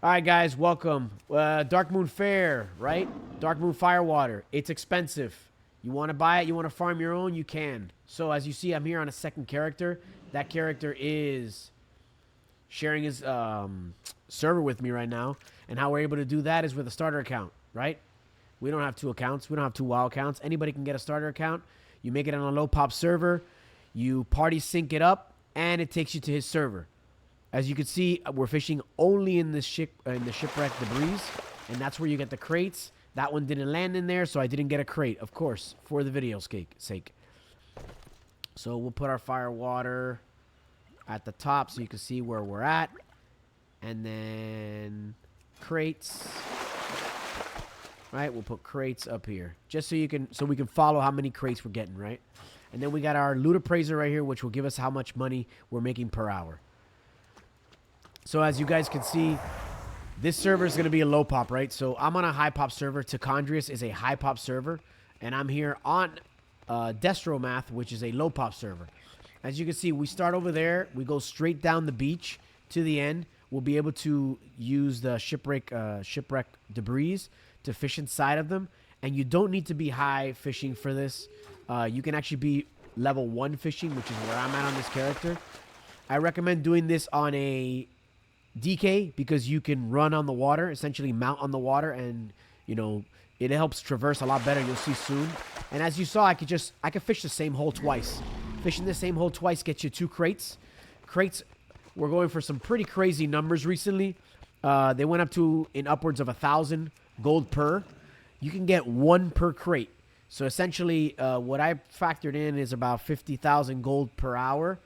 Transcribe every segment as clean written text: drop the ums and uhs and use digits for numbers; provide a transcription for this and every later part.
Alright guys, welcome. Darkmoon Faire, right? Darkmoon Firewater. It's expensive. You want to buy it, you want to farm your own, you can. So as you see, I'm here on a second character. That character is sharing his server with me right now. And how we're able to do that is with a starter account, right? We don't have two accounts. We don't have two WoW accounts. Anybody can get a starter account. You make it on a low pop server. You party sync it up, and it takes you to his server. As you can see, we're fishing only in the shipwreck debris, and that's where you get the crates. That one didn't land in there, so I didn't get a crate, of course, for the video's sake. So we'll put our Firewater at the top so you can see where we're at. And then crates. Right, we'll put crates up here. Just so we can follow how many crates we're getting, right? And then we got our loot appraiser right here, which will give us how much money we're making per hour. So as you guys can see, this server is going to be a low pop, right? So I'm on a high pop server. Tacondrius is a high pop server. And I'm here on Destromath, which is a low pop server. As you can see, we start over there. We go straight down the beach to the end. We'll be able to use the shipwreck debris to fish inside of them. And you don't need to be high fishing for this. You can actually be level 1 fishing, which is where I'm at on this character. I recommend doing this on a DK because you can run on the water, essentially mount on the water, and you know it helps traverse a lot better. You'll see soon. And as you saw, I could fish the same hole twice. Fishing the same hole twice gets you 2 crates. Crates, we're going for some pretty crazy numbers recently. They went up to in upwards of 1,000 gold per. You can get 1 per crate. So essentially, what I factored in is about 50,000 gold per hour.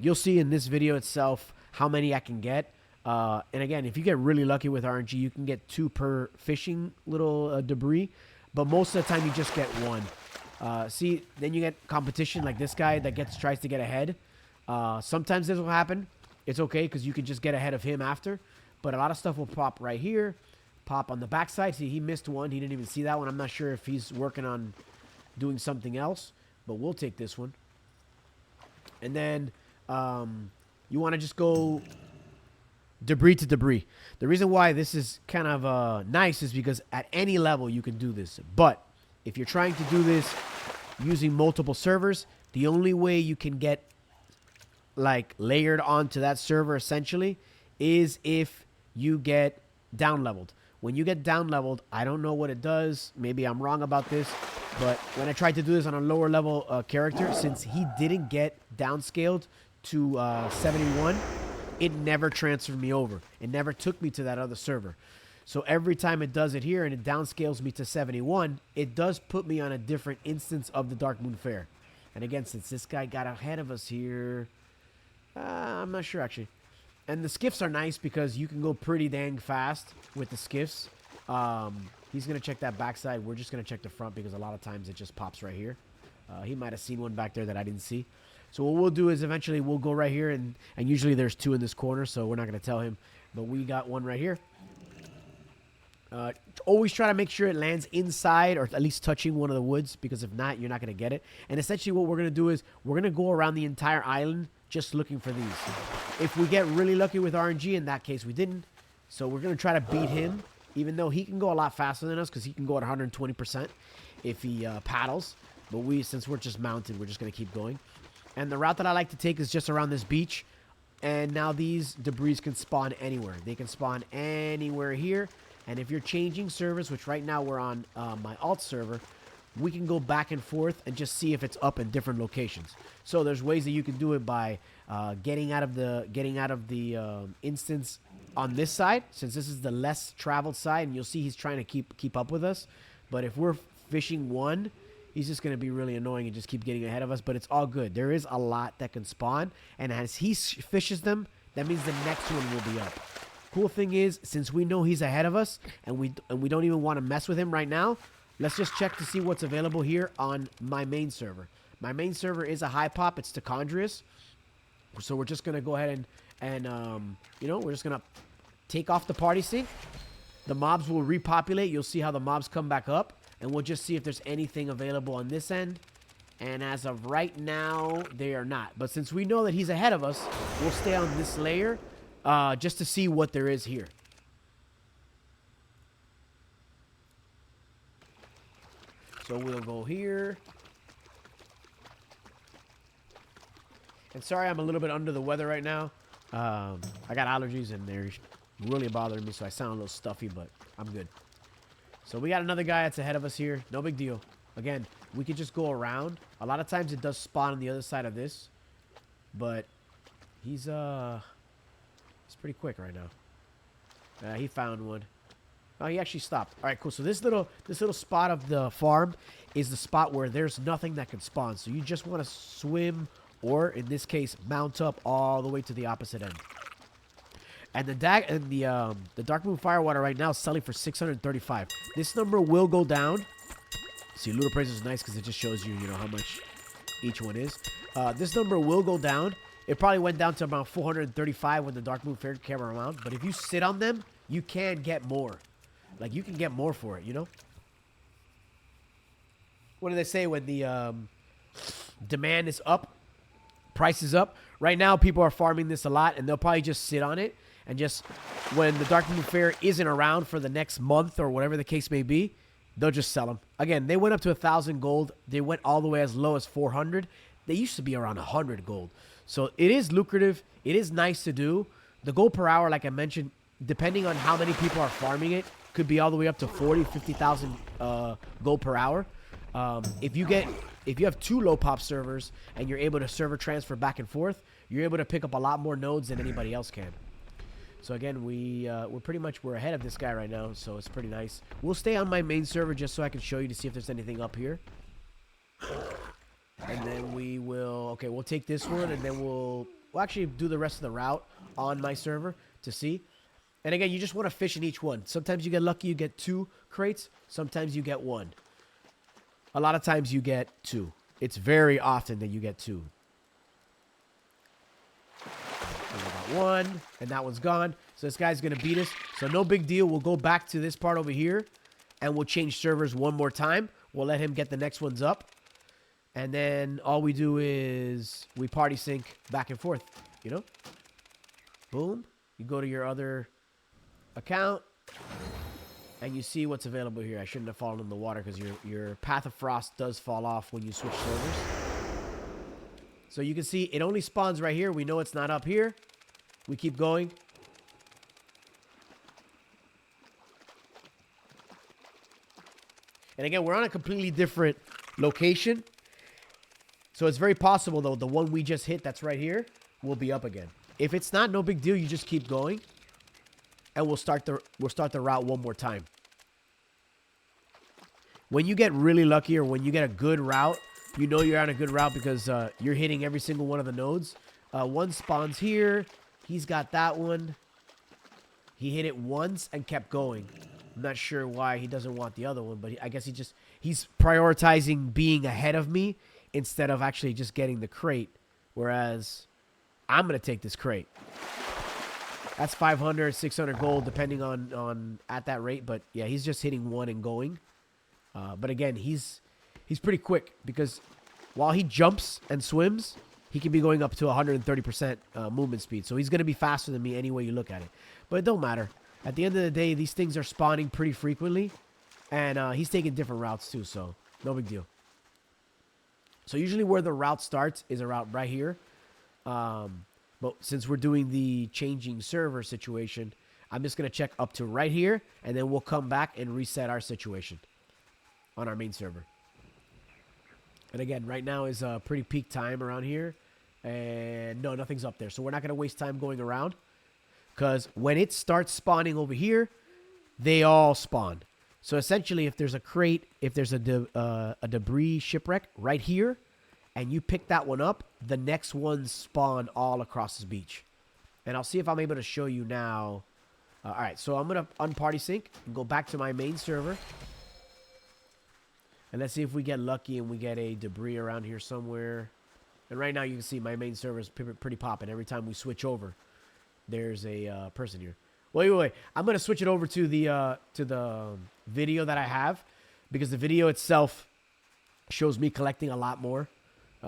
You'll see in this video itself how many I can get. And again, if you get really lucky with RNG, you can get 2 per fishing little debris. But most of the time, you just get 1. See, then you get competition like this guy that tries to get ahead. Sometimes this will happen. It's okay because you can just get ahead of him after. But a lot of stuff will pop right here. Pop on the backside. See, he missed one. He didn't even see that one. I'm not sure if he's working on doing something else. But we'll take this one. And then you want to just go debris to debris. The reason why this is kind of nice is because at any level you can do this. But if you're trying to do this using multiple servers, the only way you can get like layered onto that server essentially is if you get down leveled. When you get down leveled, I don't know what it does. Maybe I'm wrong about this. But when I tried to do this on a lower level character, since he didn't get downscaled to 71, it never transferred me over. It never took me to that other server. So every time it does it here and it downscales me to 71, it does put me on a different instance of the Darkmoon Faire. And again, since this guy got ahead of us here, I'm not sure actually. And the skiffs are nice because you can go pretty dang fast with the skiffs. He's going to check that backside. We're just going to check the front because a lot of times it just pops right here. He might have seen one back there that I didn't see. So what we'll do is eventually we'll go right here. And usually there's 2 in this corner, so we're not going to tell him. But we got one right here. Always try to make sure it lands inside or at least touching one of the woods because if not, you're not going to get it. And essentially what we're going to do is we're going to go around the entire island just looking for these. If we get really lucky with RNG, in that case we didn't. So we're going to try to beat him, even though he can go a lot faster than us because he can go at 120% if he paddles. But since we're just mounted, we're just going to keep going. And the route that I like to take is just around this beach. And now these debris can spawn anywhere. They can spawn anywhere here. And if you're changing servers, which right now we're on my alt server, we can go back and forth and just see if it's up in different locations. So there's ways that you can do it by getting out of the instance on this side, since this is the less traveled side, and you'll see he's trying to keep up with us. But if we're fishing 1, he's just going to be really annoying and just keep getting ahead of us. But it's all good. There is a lot that can spawn, and as he fishes them, that means the next one will be up. Cool thing is, since we know he's ahead of us, and we don't even want to mess with him right now, let's just check to see what's available here on my main server. My main server is a high pop. It's Tacondrius. So we're just going to go ahead and you know, we're just going to take off the party sync. The mobs will repopulate. You'll see how the mobs come back up. And we'll just see if there's anything available on this end. And as of right now, they are not. But since we know that he's ahead of us, we'll stay on this layer just to see what there is here. So we'll go here. And sorry, I'm a little bit under the weather right now. I got allergies and they're really bothering me, so I sound a little stuffy, but I'm good. So we got another guy that's ahead of us here. No big deal. Again, we could just go around. A lot of times it does spawn on the other side of this, but he's pretty quick right now. He found one. Oh, he actually stopped. All right, cool. So this little spot of the farm is the spot where there's nothing that can spawn. So you just want to swim, or in this case, mount up all the way to the opposite end. And the Darkmoon Firewater right now is selling for 635. This number will go down. See, Loot Appraiser is nice because it just shows you, how much each one is. This number will go down. It probably went down to about 435 when the Darkmoon Faire came around. But if you sit on them, you can get more. Like, you can get more for it, What do they say when the demand is up, price is up? Right now, people are farming this a lot, and they'll probably just sit on it. And just when the Darkmoon Faire isn't around for the next month or whatever the case may be, they'll just sell them. Again, they went up to 1,000 gold. They went all the way as low as 400. They used to be around 100 gold. So it is lucrative. It is nice to do. The gold per hour, like I mentioned, depending on how many people are farming it, could be all the way up to 40, 50,000 gold per hour. If you have 2 low pop servers and you're able to server transfer back and forth, you're able to pick up a lot more nodes than anybody else can. So again, we're ahead of this guy right now, so it's pretty nice. We'll stay on my main server just so I can show you to see if there's anything up here. And then we'll take this one, and then we'll actually do the rest of the route on my server to see. And again, you just want to fish in each one. Sometimes you get lucky, you get 2 crates. Sometimes you get 1. A lot of times you get 2. It's very often that you get 2. We got 1, and that one's gone. So this guy's going to beat us. So no big deal. We'll go back to this part over here, and we'll change servers one more time. We'll let him get the next ones up. And then all we do is we party sync back and forth, Boom. You go to your other account, and you see what's available here. I shouldn't have fallen in the water because your Path of Frost does fall off when you switch servers. So you can see it only spawns right here. We know it's not up here. We keep going. And again, we're on a completely different location. So it's very possible, though, the one we just hit that's right here will be up again. If it's not, no big deal. You just keep going. And we'll start the route one more time. When you get really lucky or when you get a good route, you know you're on a good route because you're hitting every single one of the nodes. One spawns here. He's got that one. He hit it once and kept going. I'm not sure why he doesn't want the other one, but I guess he's prioritizing being ahead of me instead of actually just getting the crate. Whereas I'm going to take this crate. That's 500, 600 gold, depending on at that rate. But yeah, he's just hitting 1 and going. But again, he's pretty quick because while he jumps and swims, he can be going up to 130% movement speed. So he's going to be faster than me any way you look at it. But it don't matter. At the end of the day, these things are spawning pretty frequently. And he's taking different routes too, so no big deal. So usually where the route starts is a route right here. But since we're doing the changing server situation, I'm just going to check up to right here, and then we'll come back and reset our situation on our main server. And again, right now is a pretty peak time around here. And no, nothing's up there. So we're not going to waste time going around. Because when it starts spawning over here, they all spawn. So essentially, if there's a crate, if there's a debris shipwreck right here, and you pick that one up, the next ones spawn all across this beach. And I'll see if I'm able to show you now. All right, so I'm going to unparty sync and go back to my main server. And let's see if we get lucky and we get a debris around here somewhere. And right now you can see my main server is pretty popping. Every time we switch over, there's a person here. Wait. I'm going to switch it over to the video that I have. Because the video itself shows me collecting a lot more.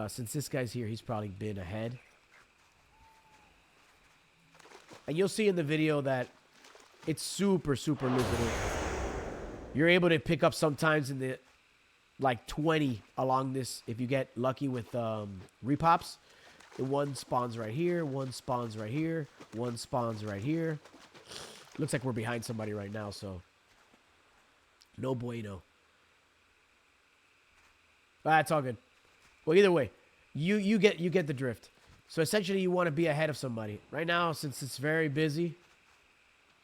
Since this guy's here, he's probably been ahead. And you'll see in the video that it's super, super lucrative. You're able to pick up sometimes in like 20 along this if you get lucky with repops. One spawns right here, one spawns right here, one spawns right here. Looks like we're behind somebody right now, so no bueno. It's all good. Well, either way, you get the drift. So essentially, you want to be ahead of somebody. Right now, since it's very busy,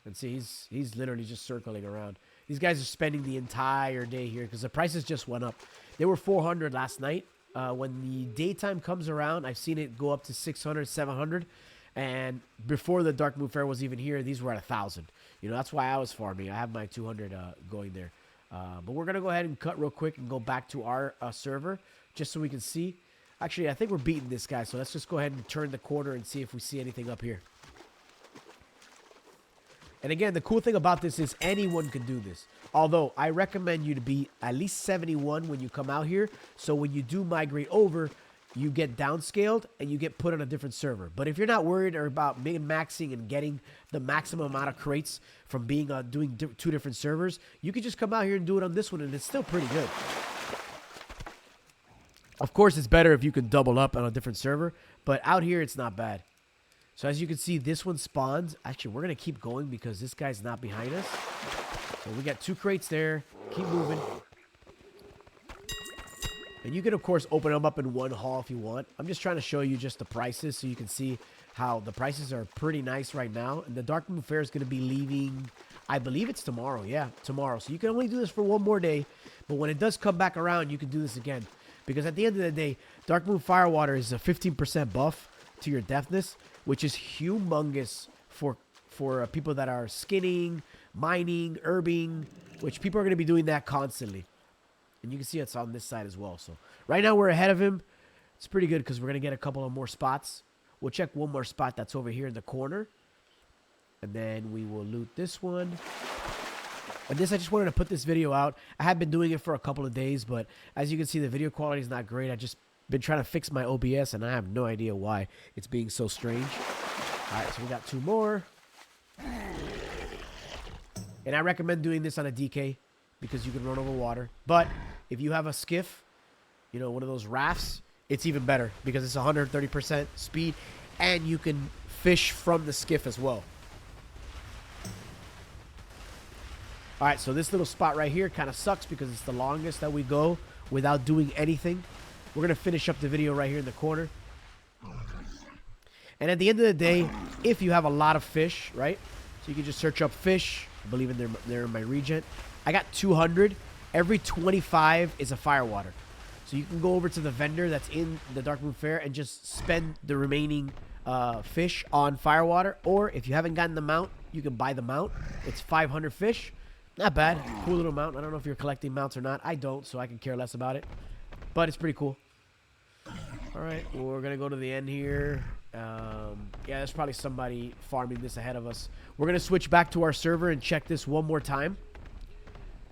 and see, he's literally just circling around. These guys are spending the entire day here because the prices just went up. They were 400 last night. When the daytime comes around, I've seen it go up to 600, 700. And before the Darkmoon Faire was even here, these were at 1,000. You know, that's why I was farming. I have my 200 going there. But we're going to go ahead and cut real quick and go back to our server just so we can see. Actually, I think we're beating this guy. So let's just go ahead and turn the corner and see if we see anything up here. And again, the cool thing about this is anyone can do this. Although, I recommend you to be at least 71 when you come out here. So when you do migrate over, you get downscaled and you get put on a different server. But if you're not worried or about maxing and getting the maximum amount of crates from being on doing two different servers, you can just come out here and do it on this one, and it's still pretty good. Of course, it's better if you can double up on a different server, but out here, it's not bad. So as you can see, this one spawns. Actually, we're going to keep going because this guy's not behind us. So we got 2 crates there. Keep moving. And you can, of course, open them up in one haul if you want. I'm just trying to show you just the prices so you can see how the prices are pretty nice right now. And the Darkmoon Faire is going to be leaving, I believe it's tomorrow. Yeah, tomorrow. So you can only do this for one more day. But when it does come back around, you can do this again. Because at the end of the day, Darkmoon Firewater is a 15% buff to your deftness, which is humongous for people that are skinning, mining, herbing, which people are going to be doing that constantly. And you can see it's on this side as well. So right now we're ahead of him. It's pretty good because we're going to get a couple of more spots. We'll check one more spot that's over here in the corner. And then we will loot this one. And this, I just wanted to put this video out. I have been doing it for a couple of days, but as you can see, the video quality is not great. I just been trying to fix my OBS, and I have no idea why it's being so strange. All right, so we got 2 more. And I recommend doing this on a DK because you can run over water. But if you have a skiff, you know, one of those rafts, it's even better because it's 130% speed, and you can fish from the skiff as well. All right, so this little spot right here kind of sucks because it's the longest that we go without doing anything. We're going to finish up the video right here in the corner. And at the end of the day, if you have a lot of fish, right? So you can just search up fish. I believe they're in my region. I got 200. Every 25 is a Firewater. So you can go over to the vendor that's in the Darkmoon Faire and just spend the remaining fish on Firewater. Or if you haven't gotten the mount, you can buy the mount. It's 500 fish. Not bad. Cool little mount. I don't know if you're collecting mounts or not. I don't, so I can care less about it. But it's pretty cool. All right, well, we're going to go to the end here. Yeah, there's probably somebody farming this ahead of us. We're going to switch back to our server and check this one more time.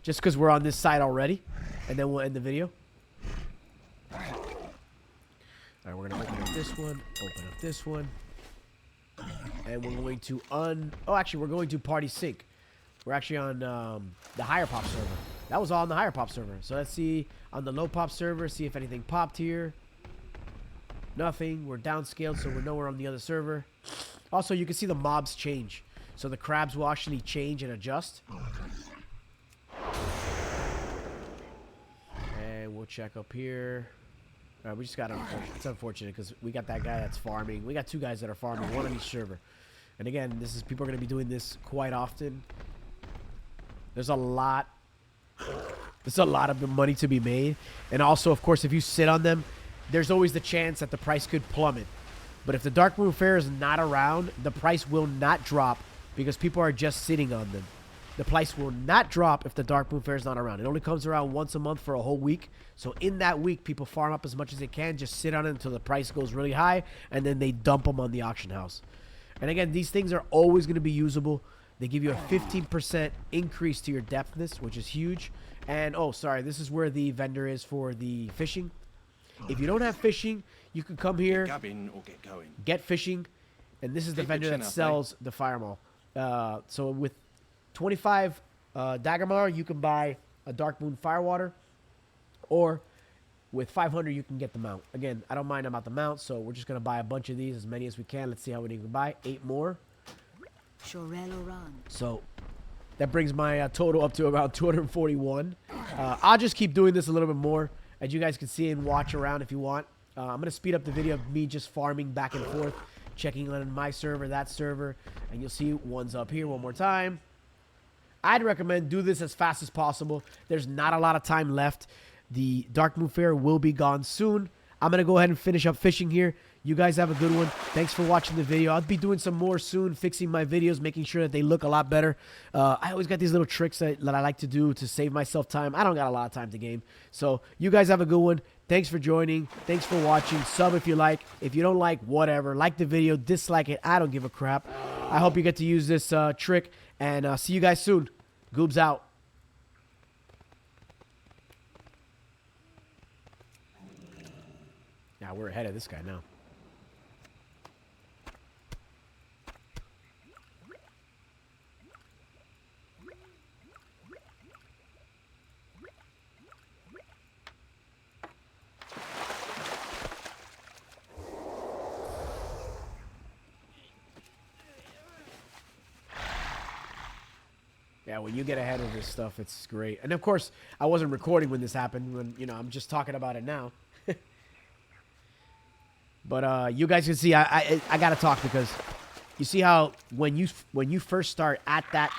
Just because we're on this side already. And then we'll end the video. All right, we're going to open up this one. Open up this one. And we're going to Oh, actually, we're going to party sync. We're actually on the higher pop server. That was all on the higher pop server. So let's see on the low pop server, see if anything popped here. Nothing. We're downscaled, so we're nowhere on the other server. Also, you can see the mobs change. So the crabs will actually change and adjust. And we'll check up here. All right, we just got it's unfortunate because we got that guy that's farming. We got 2 guys that are farming, one on each server. And again, people are going to be doing this quite often. There's a lot of money to be made. And also, of course, if you sit on them, there's always the chance that the price could plummet. But if the Darkmoon Faire is not around, the price will not drop because people are just sitting on them. The price will not drop if the Darkmoon Faire is not around. It only comes around once a month for a whole week. So in that week, people farm up as much as they can, just sit on it until the price goes really high, and then they dump them on the auction house. And again, these things are always going to be usable. They give you a 15% increase to your depthness, which is huge. And, oh, sorry, this is where the vendor is for the fishing. If you don't have fishing, you can come here, get fishing, and this is the vendor that sells the fire maul. So with 25 Darkmoon, you can buy a Darkmoon Firewater, or with 500 you can get the mount. Again, I don't mind about the mount, so we're just gonna buy a bunch of these, as many as we can. Let's see how many we can buy. 8 more. So that brings my total up to about 241. I'll just keep doing this a little bit more, as you guys can see and watch around if you want. I'm gonna speed up the video of me just farming back and forth, checking on my server, that server, and you'll see one's up here one more time. I'd recommend do this as fast as possible. There's not a lot of time left. The Darkmoon Faire will be gone soon. I'm going to go ahead and finish up fishing here. You guys have a good one. Thanks for watching the video. I'll be doing some more soon, fixing my videos, making sure that they look a lot better. I always got these little tricks that I like to do to save myself time. I don't got a lot of time to game. So you guys have a good one. Thanks for joining. Thanks for watching. Sub if you like. If you don't like, whatever. Like the video. Dislike it. I don't give a crap. I hope you get to use this trick. And see you guys soon. Goobs out. Now we're ahead of this guy now. Yeah, when you get ahead of this stuff, it's great. And of course, I wasn't recording when this happened. When I'm just talking about it now. But you guys can see, I gotta talk, because you see how when you first start at that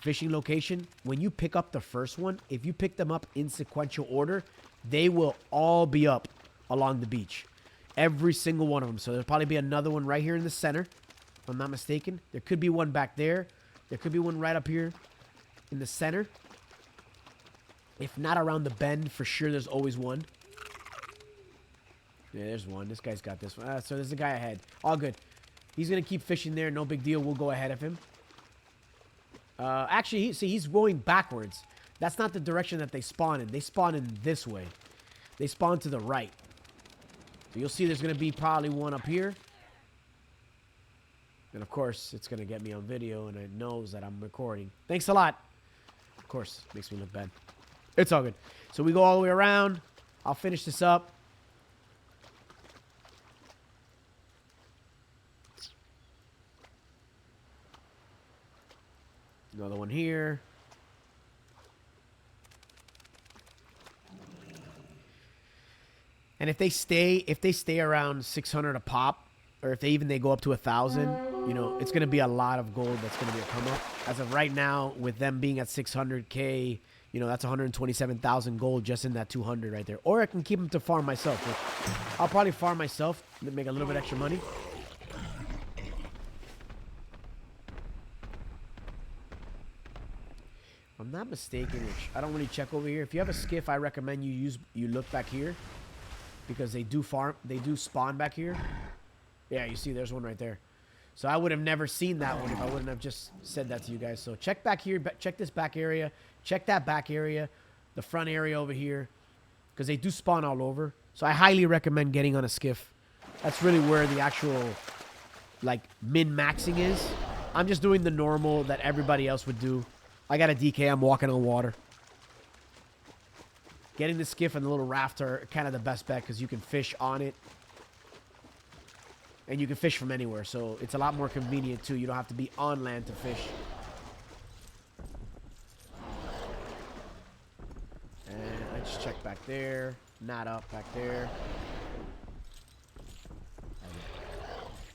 fishing location, when you pick up the first one, if you pick them up in sequential order, they will all be up along the beach, every single one of them. So there'll probably be another one right here in the center, if I'm not mistaken. There could be one back there. There could be one right up here in the center. If not around the bend, for sure there's always one. Yeah, there's one. This guy's got this one. So there's a guy ahead. All good. He's going to keep fishing there. No big deal. We'll go ahead of him. Actually, he's going backwards. That's not the direction that they spawn in. They spawn in this way. They spawn to the right. So you'll see there's going to be probably one up here. And of course, it's going to get me on video, and it knows that I'm recording. Thanks a lot. Of course, makes me look bad. It's all good. So we go all the way around. I'll finish this up. Another one here. And if they stay around 600 a pop, or if they go up to 1,000, it's going to be a lot of gold that's going to be a come up. As of right now, with them being at 600K, that's 127,000 gold just in that 200 right there. Or I can keep them to farm myself. I'll probably farm myself to make a little bit extra money. If I'm not mistaken, which I don't really check over here. If you have a skiff, I recommend you look back here, because they do spawn back here. Yeah, you see, there's one right there. So I would have never seen that one if I wouldn't have just said that to you guys. So check back here, check this back area, check that back area, the front area over here, because they do spawn all over. So I highly recommend getting on a skiff. That's really where the actual min-maxing is. I'm just doing the normal that everybody else would do. I got a DK. I'm walking on water. Getting the skiff and the little raft are kind of the best bet, because you can fish on it. And you can fish from anywhere. So it's a lot more convenient too. You don't have to be on land to fish. And I just checked back there. Not up back there.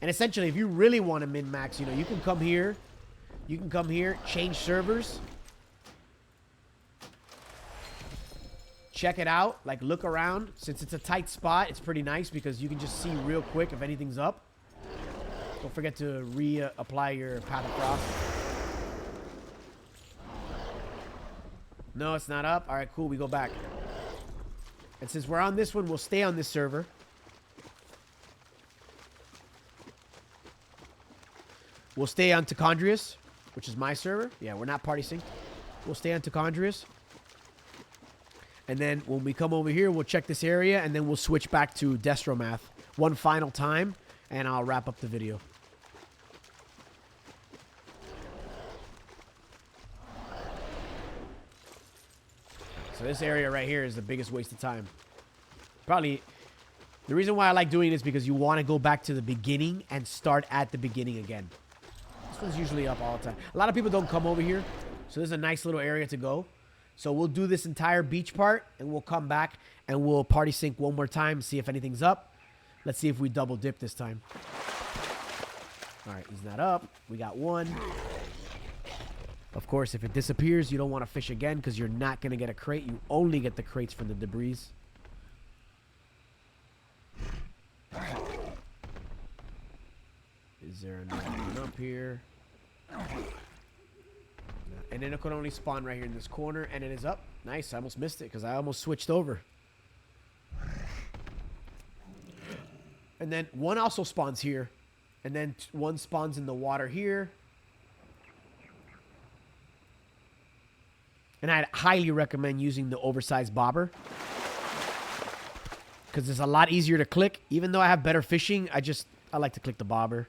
And essentially, if you really want to min-max, you can come here. You can come here, change servers. Check it out, look around. Since it's a tight spot, it's pretty nice, because you can just see real quick if anything's up. Don't forget to reapply your Path of Frost. No, it's not up. All right, cool. We go back. And since we're on this one, we'll stay on this server. We'll stay on Tichondrius, which is my server. Yeah, we're not party synced. We'll stay on Tichondrius. And then when we come over here, we'll check this area, and then we'll switch back to Destromath one final time, and I'll wrap up the video. So this area right here is the biggest waste of time. Probably, the reason why I like doing this because you want to go back to the beginning and start at the beginning again. This one's usually up all the time. A lot of people don't come over here, so there's a nice little area to go. So we'll do this entire beach part, and we'll come back, and we'll party sync one more time, see if anything's up. Let's see if we double dip this time. All right, he's not up. We got one. Of course, if it disappears, you don't want to fish again because you're not going to get a crate. You only get the crates from the debris. Is there another one up here? And then it could only spawn right here in this corner, and it is up. Nice, I almost missed it because I almost switched over. And then one also spawns here. And then one spawns in the water here. And I'd highly recommend using the oversized bobber. Because it's a lot easier to click. Even though I have better fishing, I like to click the bobber.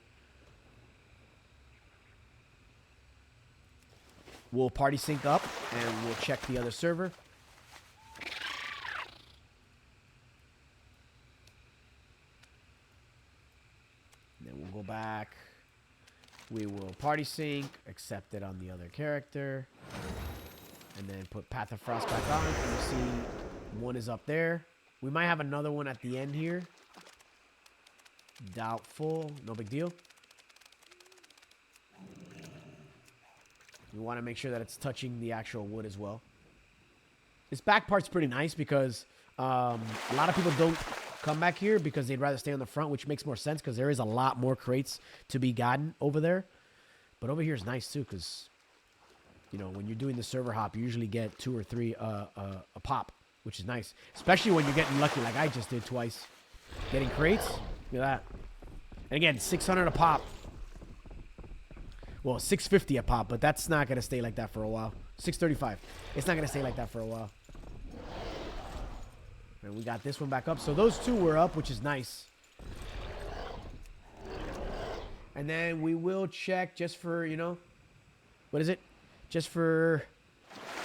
We'll party sync up and we'll check the other server. And then we'll go back. We will party sync, accept it on the other character. And then put Path of Frost back on. And you see one is up there. We might have another one at the end here. Doubtful. No big deal. You want to make sure that it's touching the actual wood as well. This back part's pretty nice because a lot of people don't come back here because they'd rather stay on the front, which makes more sense because there is a lot more crates to be gotten over there. But over here is nice too because, you know, when you're doing the server hop, you usually get 2 or 3 a pop, which is nice. Especially when you're getting lucky like I just did twice. Getting crates. Look at that. And again, 600 a pop. Well, 650 a pop, but that's not going to stay like that for a while. 635. It's not going to stay like that for a while. And we got this one back up. So those two were up, which is nice. And then we will check just for, you know, what is it? Just for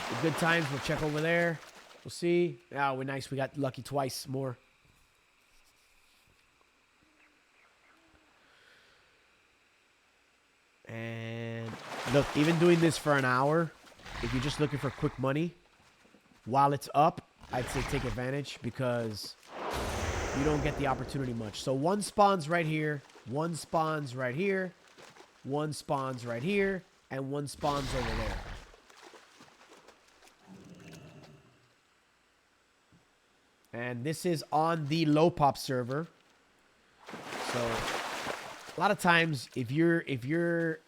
the good times. We'll check over there. We'll see. Oh, we're nice. We got lucky twice more. And look, even doing this for an hour, if you're just looking for quick money, while it's up, I'd say take advantage because you don't get the opportunity much. So one spawns right here, one spawns right here, one spawns right here, and one spawns over there. And this is on the low pop server. So a lot of times if you're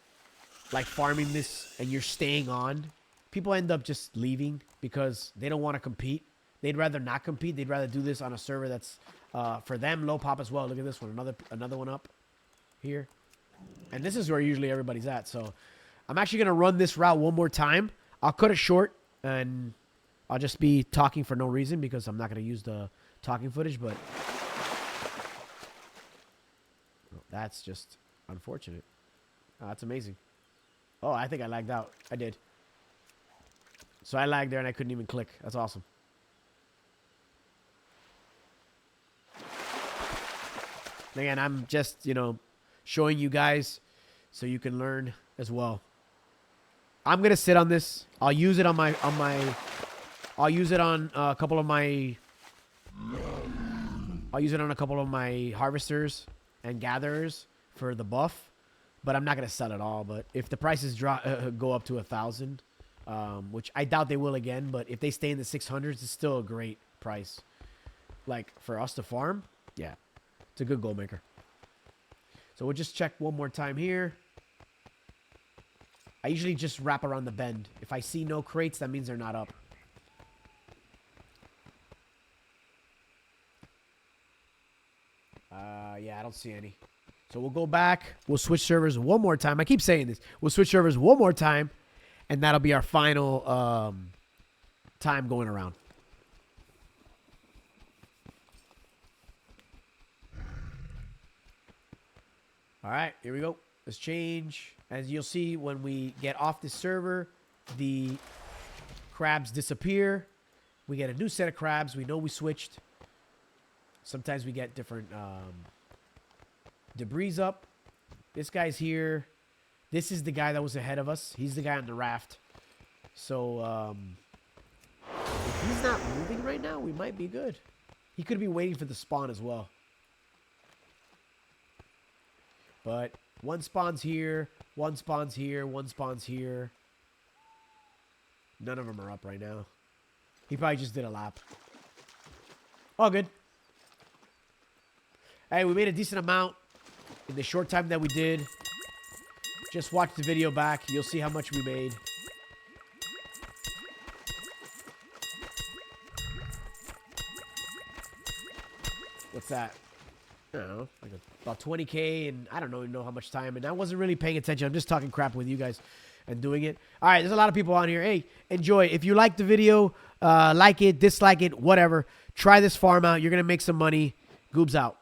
like farming this and you're staying on, people end up just leaving because they don't want to compete. They'd rather not compete. They'd rather do this on a server that's for them low pop as well. Look at this one, another one up here. And this is where usually everybody's at. So I'm actually gonna run this route one more time. I'll cut it short and I'll just be talking for no reason because I'm not gonna use the talking footage, but that's just unfortunate. Oh, that's amazing. Oh, I think I lagged out. I did. So I lagged there and I couldn't even click. That's awesome. Again, I'm just, you know, showing you guys so you can learn as well. I'm going to sit on this. I'll use it on I'll use it on a couple of my harvesters and gatherers for the buff, but I'm not going to sell it all. But if the prices drop, go up to 1,000, which I doubt they will again, but if they stay in the 600s, it's still a great price. Like for us to farm, yeah, it's a good goal maker. So we'll just check one more time here. I usually just wrap around the bend. If I see no crates, that means they're not up. Yeah, I don't see any. So we'll go back. We'll switch servers one more time. I keep saying this. We'll switch servers one more time, and that'll be our final time going around. All right, here we go. Let's change. As you'll see, when we get off this server, the crabs disappear. We get a new set of crabs. We know we switched. Sometimes we get different debris up. This guy's here. This is the guy that was ahead of us. He's the guy on the raft. So, if he's not moving right now, we might be good. He could be waiting for the spawn as well. But one spawns here. One spawns here. One spawns here. None of them are up right now. He probably just did a lap. All good. Hey, we made a decent amount in the short time that we did. Just watch the video back. You'll see how much we made. What's that? I don't know. Like about 20K, and I don't know how much time. And I wasn't really paying attention. I'm just talking crap with you guys and doing it. All right, there's a lot of people on here. Hey, enjoy. If you like the video, like it, dislike it, whatever. Try this farm out. You're going to make some money. Goobs out.